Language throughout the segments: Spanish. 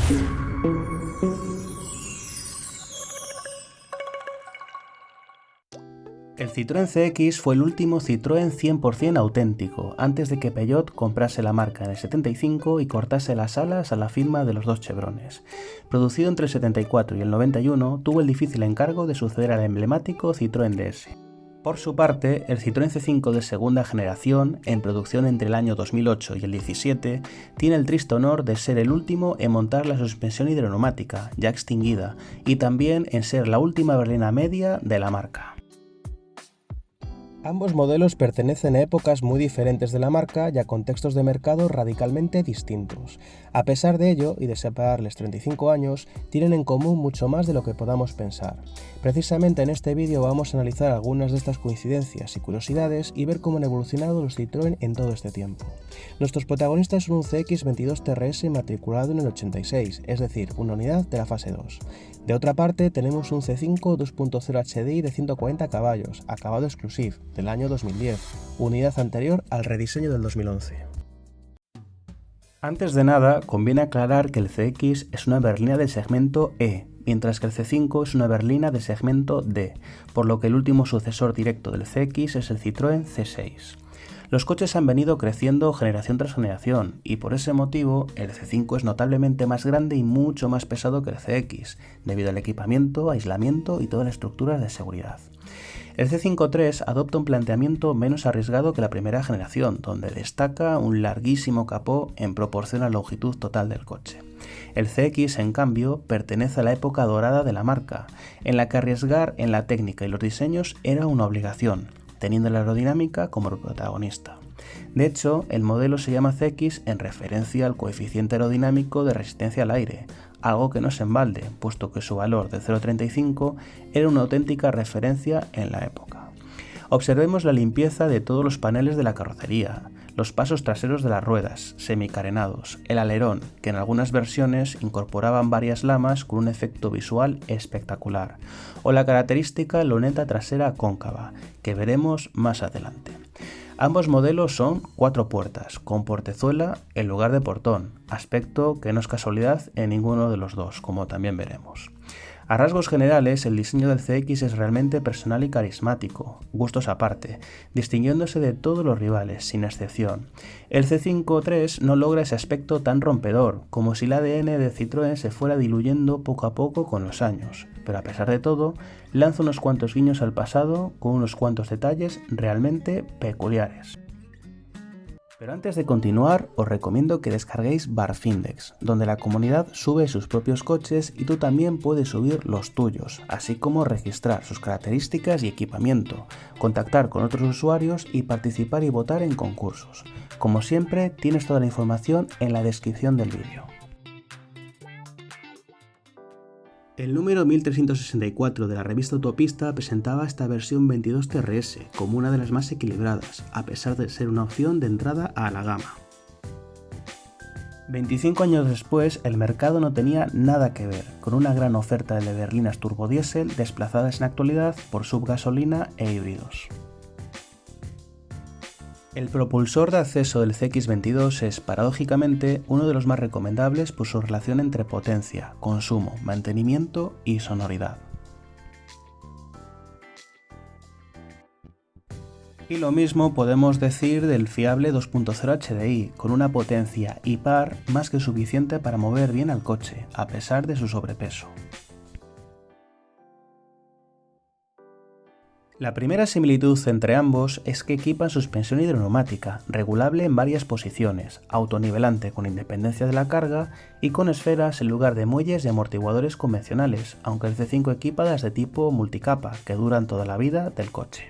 El Citroën CX fue el último Citroën 100% auténtico, antes de que Peugeot comprase la marca en el 75 y cortase las alas a la firma de los dos chevrones. Producido entre el 74 y el 91, tuvo el difícil encargo de suceder al emblemático Citroën DS. Por su parte, el Citroën C5 de segunda generación, en producción entre el año 2008 y el 17, tiene el triste honor de ser el último en montar la suspensión hidroneumática, ya extinguida, y también en ser la última berlina media de la marca. Ambos modelos pertenecen a épocas muy diferentes de la marca y a contextos de mercado radicalmente distintos. A pesar de ello, y de separarles 35 años, tienen en común mucho más de lo que podamos pensar. Precisamente en este vídeo vamos a analizar algunas de estas coincidencias y curiosidades y ver cómo han evolucionado los Citroën en todo este tiempo. Nuestros protagonistas son un CX22 TRS matriculado en el 86, es decir, una unidad de la fase 2. De otra parte, tenemos un C5 2.0 HDI de 140 caballos, acabado exclusivo, del año 2010, unidad anterior al rediseño del 2011. Antes de nada, conviene aclarar que el CX es una berlina del segmento E, mientras que el C5 es una berlina del segmento D, por lo que el último sucesor directo del CX es el Citroën C6. Los coches han venido creciendo generación tras generación y por ese motivo el C5 es notablemente más grande y mucho más pesado que el CX, debido al equipamiento, aislamiento y todas las estructuras de seguridad. El C5-3 adopta un planteamiento menos arriesgado que la primera generación, donde destaca un larguísimo capó en proporción a la longitud total del coche. El CX, en cambio, pertenece a la época dorada de la marca, en la que arriesgar en la técnica y los diseños era una obligación, teniendo la aerodinámica como protagonista. De hecho, el modelo se llama CX en referencia al coeficiente aerodinámico de resistencia al aire, algo que no es en balde, puesto que su valor de 0,35 era una auténtica referencia en la época. Observemos la limpieza de todos los paneles de la carrocería, los pasos traseros de las ruedas, semicarenados, el alerón, que en algunas versiones incorporaban varias lamas con un efecto visual espectacular, o la característica luneta trasera cóncava, que veremos más adelante. Ambos modelos son 4 puertas, con portezuela en lugar de portón, aspecto que no es casualidad en ninguno de los dos, como también veremos. A rasgos generales, el diseño del CX es realmente personal y carismático, gustos aparte, distinguiéndose de todos los rivales, sin excepción. El C5-3 no logra ese aspecto tan rompedor, como si el ADN de Citroën se fuera diluyendo poco a poco con los años, pero a pesar de todo, lanza unos cuantos guiños al pasado con unos cuantos detalles realmente peculiares. Pero antes de continuar, os recomiendo que descarguéis Barfindex, donde la comunidad sube sus propios coches y tú también puedes subir los tuyos, así como registrar sus características y equipamiento, contactar con otros usuarios y participar y votar en concursos. Como siempre, tienes toda la información en la descripción del vídeo. El número 1364 de la revista Autopista presentaba esta versión 22 TRS como una de las más equilibradas, a pesar de ser una opción de entrada a la gama. 25 años después, el mercado no tenía nada que ver, con una gran oferta de berlinas turbodiesel desplazadas en la actualidad por subgasolina e híbridos. El propulsor de acceso del CX22 es, paradójicamente, uno de los más recomendables por su relación entre potencia, consumo, mantenimiento y sonoridad. Y lo mismo podemos decir del fiable 2.0 HDI, con una potencia y par más que suficiente para mover bien al coche, a pesar de su sobrepeso. La primera similitud entre ambos es que equipan suspensión hidroneumática, regulable en varias posiciones, autonivelante con independencia de la carga y con esferas en lugar de muelles y amortiguadores convencionales, aunque el C5 equipa las de tipo multicapa, que duran toda la vida del coche.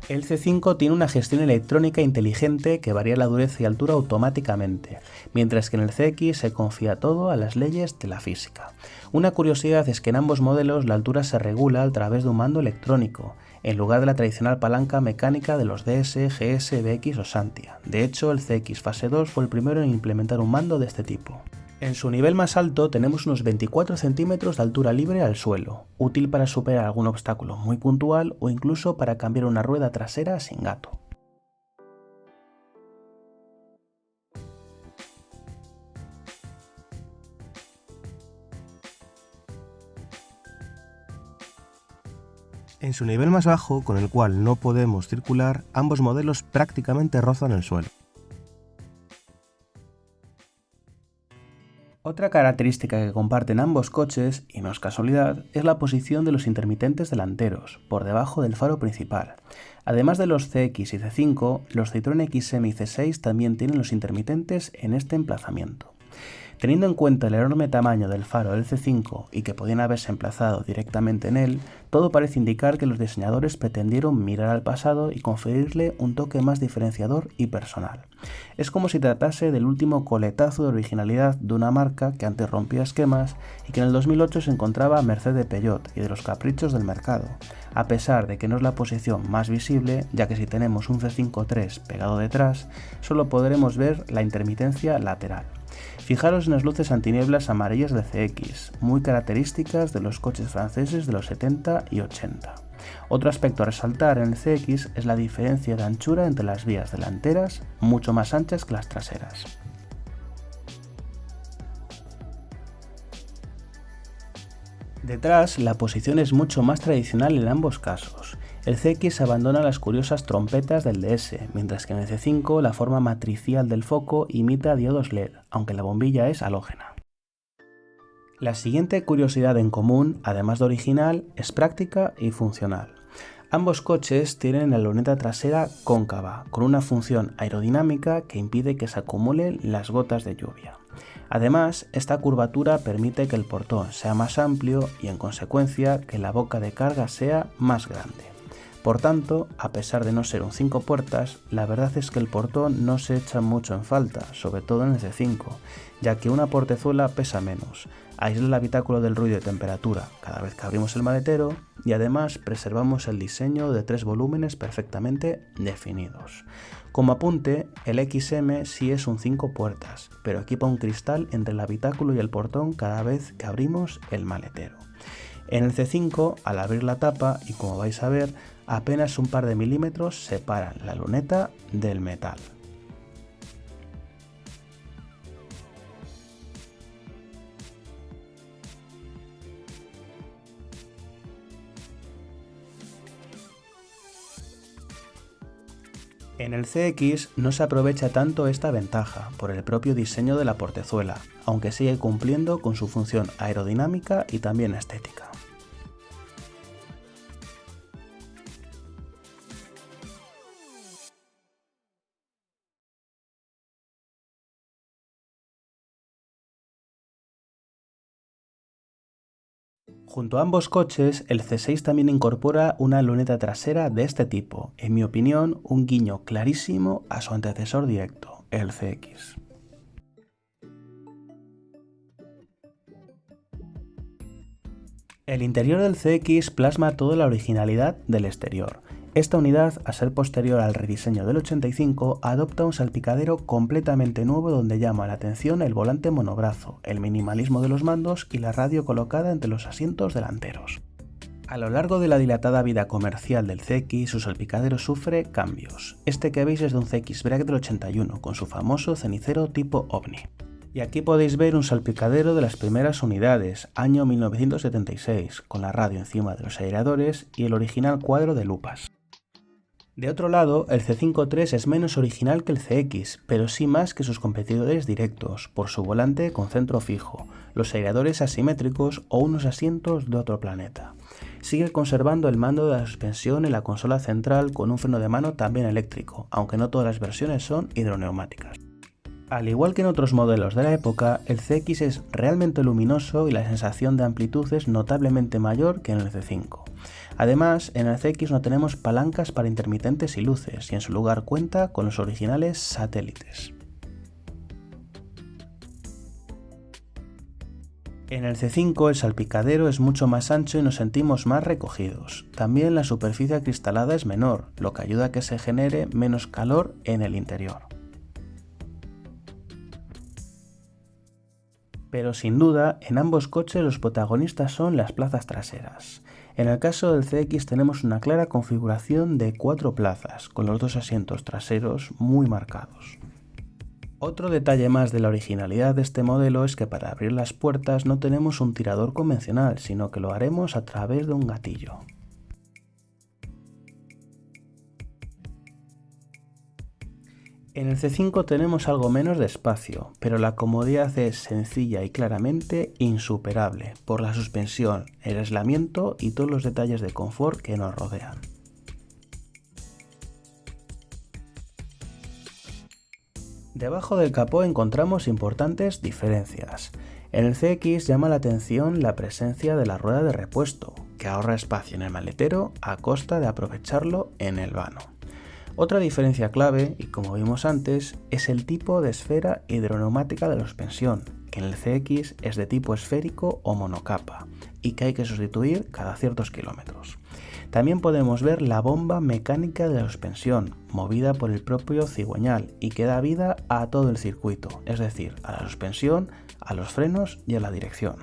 El C5 tiene una gestión electrónica inteligente que varía la dureza y altura automáticamente, mientras que en el CX se confía todo a las leyes de la física. Una curiosidad es que en ambos modelos la altura se regula a través de un mando electrónico, en lugar de la tradicional palanca mecánica de los DS, GS, BX o Santia. De hecho, el CX Fase 2 fue el primero en implementar un mando de este tipo. En su nivel más alto tenemos unos 24 centímetros de altura libre al suelo, útil para superar algún obstáculo muy puntual o incluso para cambiar una rueda trasera sin gato. En su nivel más bajo, con el cual no podemos circular, ambos modelos prácticamente rozan el suelo. Otra característica que comparten ambos coches, y no es casualidad, es la posición de los intermitentes delanteros, por debajo del faro principal. Además de los CX y C5, los Citroën XM y C6 también tienen los intermitentes en este emplazamiento. Teniendo en cuenta el enorme tamaño del faro del C5 y que podían haberse emplazado directamente en él, todo parece indicar que los diseñadores pretendieron mirar al pasado y conferirle un toque más diferenciador y personal. Es como si tratase del último coletazo de originalidad de una marca que antes rompía esquemas y que en el 2008 se encontraba a merced de Peugeot y de los caprichos del mercado, a pesar de que no es la posición más visible, ya que si tenemos un C5-3 pegado detrás, solo podremos ver la intermitencia lateral. Fijaros en las luces antinieblas amarillas de CX, muy características de los coches franceses de los 70 y 80. Otro aspecto a resaltar en el CX es la diferencia de anchura entre las vías delanteras, mucho más anchas que las traseras. Detrás, la posición es mucho más tradicional en ambos casos. El CX abandona las curiosas trompetas del DS, mientras que en el C5 la forma matricial del foco imita diodos LED, aunque la bombilla es halógena. La siguiente curiosidad en común, además de original, es práctica y funcional. Ambos coches tienen la luneta trasera cóncava, con una función aerodinámica que impide que se acumulen las gotas de lluvia. Además, esta curvatura permite que el portón sea más amplio y, en consecuencia, que la boca de carga sea más grande. Por tanto, a pesar de no ser un 5 puertas, la verdad es que el portón no se echa mucho en falta, sobre todo en el C5, ya que una portezuela pesa menos, aísla el habitáculo del ruido y temperatura cada vez que abrimos el maletero y además preservamos el diseño de 3 volúmenes perfectamente definidos. Como apunte, el XM sí es un 5 puertas, pero equipa un cristal entre el habitáculo y el portón cada vez que abrimos el maletero. En el C5, al abrir la tapa, y como vais a ver, apenas un par de milímetros separan la luneta del metal. En el CX no se aprovecha tanto esta ventaja por el propio diseño de la portezuela, aunque sigue cumpliendo con su función aerodinámica y también estética. Junto a ambos coches, el C6 también incorpora una luneta trasera de este tipo, en mi opinión un guiño clarísimo a su antecesor directo, el CX. El interior del CX plasma toda la originalidad del exterior. Esta unidad, a ser posterior al rediseño del 85, adopta un salpicadero completamente nuevo donde llama la atención el volante monobrazo, el minimalismo de los mandos y la radio colocada entre los asientos delanteros. A lo largo de la dilatada vida comercial del CX, su salpicadero sufre cambios. Este que veis es de un CX Break del 81, con su famoso cenicero tipo OVNI. Y aquí podéis ver un salpicadero de las primeras unidades, año 1976, con la radio encima de los aireadores y el original cuadro de lupas. De otro lado, el C5-3 es menos original que el CX, pero sí más que sus competidores directos, por su volante con centro fijo, los aireadores asimétricos o unos asientos de otro planeta. Sigue conservando el mando de la suspensión en la consola central con un freno de mano también eléctrico, aunque no todas las versiones son hidroneumáticas. Al igual que en otros modelos de la época, el CX es realmente luminoso y la sensación de amplitud es notablemente mayor que en el C5. Además, en el CX no tenemos palancas para intermitentes y luces, y en su lugar cuenta con los originales satélites. En el C5 el salpicadero es mucho más ancho y nos sentimos más recogidos. También la superficie acristalada es menor, lo que ayuda a que se genere menos calor en el interior. Pero sin duda, en ambos coches los protagonistas son las plazas traseras. En el caso del CX tenemos una clara configuración de 4 plazas, con los 2 asientos traseros muy marcados. Otro detalle más de la originalidad de este modelo es que para abrir las puertas no tenemos un tirador convencional, sino que lo haremos a través de un gatillo. En el C5 tenemos algo menos de espacio, pero la comodidad es sencilla y claramente insuperable por la suspensión, el aislamiento y todos los detalles de confort que nos rodean. Debajo del capó encontramos importantes diferencias. En el CX llama la atención la presencia de la rueda de repuesto, que ahorra espacio en el maletero a costa de aprovecharlo en el vano. Otra diferencia clave, y como vimos antes, es el tipo de esfera hidroneumática de la suspensión, que en el CX es de tipo esférico o monocapa, y que hay que sustituir cada ciertos kilómetros. También podemos ver la bomba mecánica de la suspensión, movida por el propio cigüeñal y que da vida a todo el circuito, es decir, a la suspensión, a los frenos y a la dirección.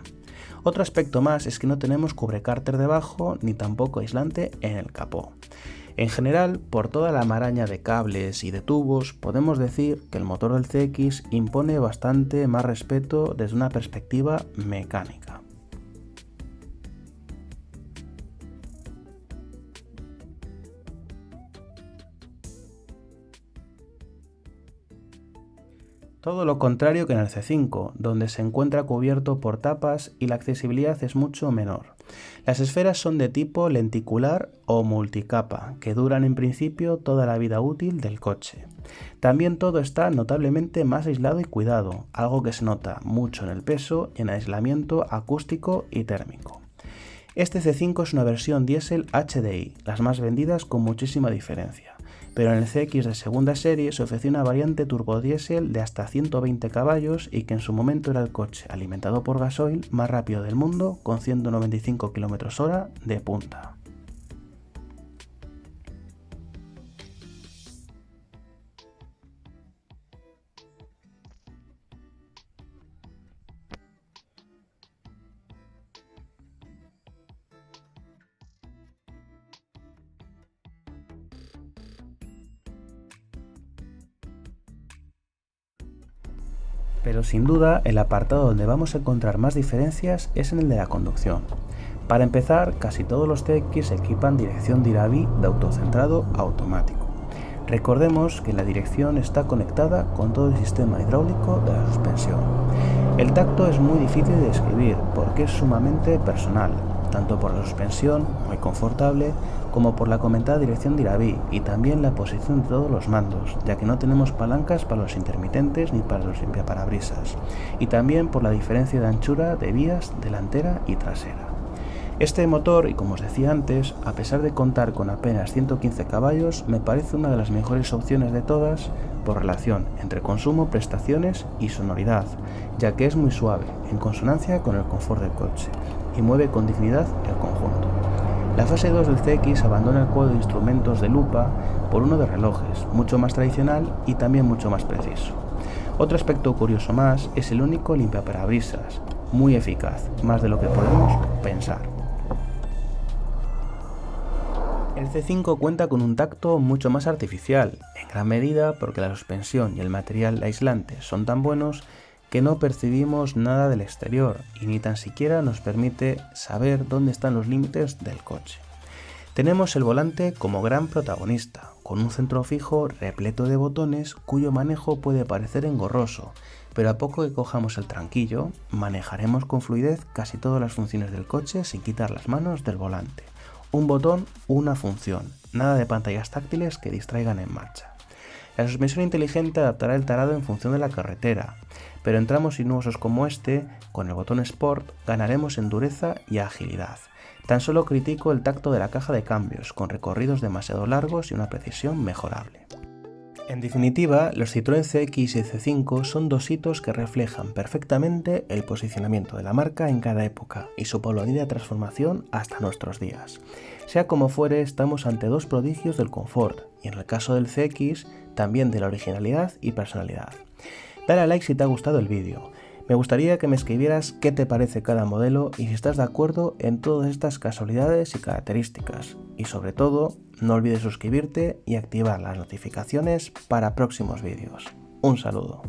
Otro aspecto más es que no tenemos cubrecárter debajo ni tampoco aislante en el capó. En general, por toda la maraña de cables y de tubos, podemos decir que el motor del CX impone bastante más respeto desde una perspectiva mecánica. Todo lo contrario que en el C5, donde se encuentra cubierto por tapas y la accesibilidad es mucho menor. Las esferas son de tipo lenticular o multicapa, que duran en principio toda la vida útil del coche. También todo está notablemente más aislado y cuidado, algo que se nota mucho en el peso y en aislamiento acústico y térmico. Este C5 es una versión diésel HDI, las más vendidas con muchísima diferencia. Pero en el CX de segunda serie se ofreció una variante turbodiesel de hasta 120 caballos y que en su momento era el coche alimentado por gasoil más rápido del mundo con 195 km/h de punta. Pero sin duda el apartado donde vamos a encontrar más diferencias es en el de la conducción. Para empezar, casi todos los CX equipan dirección DIRAVI de autocentrado automático. Recordemos que la dirección está conectada con todo el sistema hidráulico de la suspensión. El tacto es muy difícil de describir porque es sumamente personal, tanto por la suspensión, muy confortable, como por la comentada dirección DIRAVI y también la posición de todos los mandos, ya que no tenemos palancas para los intermitentes ni para los limpiaparabrisas, y también por la diferencia de anchura de vías delantera y trasera. Este motor, y como os decía antes, a pesar de contar con apenas 115 caballos, me parece una de las mejores opciones de todas por relación entre consumo, prestaciones y sonoridad, ya que es muy suave, en consonancia con el confort del coche, y mueve con dignidad el conjunto. La fase 2 del CX abandona el cuadro de instrumentos de lupa por uno de relojes, mucho más tradicional y también mucho más preciso. Otro aspecto curioso más es el único limpiaparabrisas, muy eficaz, más de lo que podemos pensar. El C5 cuenta con un tacto mucho más artificial, en gran medida porque la suspensión y el material aislante son tan buenos que no percibimos nada del exterior y ni tan siquiera nos permite saber dónde están los límites del coche. Tenemos el volante como gran protagonista, con un centro fijo repleto de botones cuyo manejo puede parecer engorroso, pero a poco que cojamos el tranquillo, manejaremos con fluidez casi todas las funciones del coche sin quitar las manos del volante. Un botón, una función, nada de pantallas táctiles que distraigan en marcha. La suspensión inteligente adaptará el tarado en función de la carretera, pero en tramos sinuosos como este, con el botón Sport, ganaremos en dureza y agilidad. Tan solo critico el tacto de la caja de cambios, con recorridos demasiado largos y una precisión mejorable. En definitiva, los Citroën CX y C5 son dos hitos que reflejan perfectamente el posicionamiento de la marca en cada época y su paulatina transformación hasta nuestros días. Sea como fuere, estamos ante dos prodigios del confort y en el caso del CX, también de la originalidad y personalidad. Dale a like si te ha gustado el vídeo. Me gustaría que me escribieras qué te parece cada modelo y si estás de acuerdo en todas estas casualidades y características. Y sobre todo, no olvides suscribirte y activar las notificaciones para próximos vídeos. Un saludo.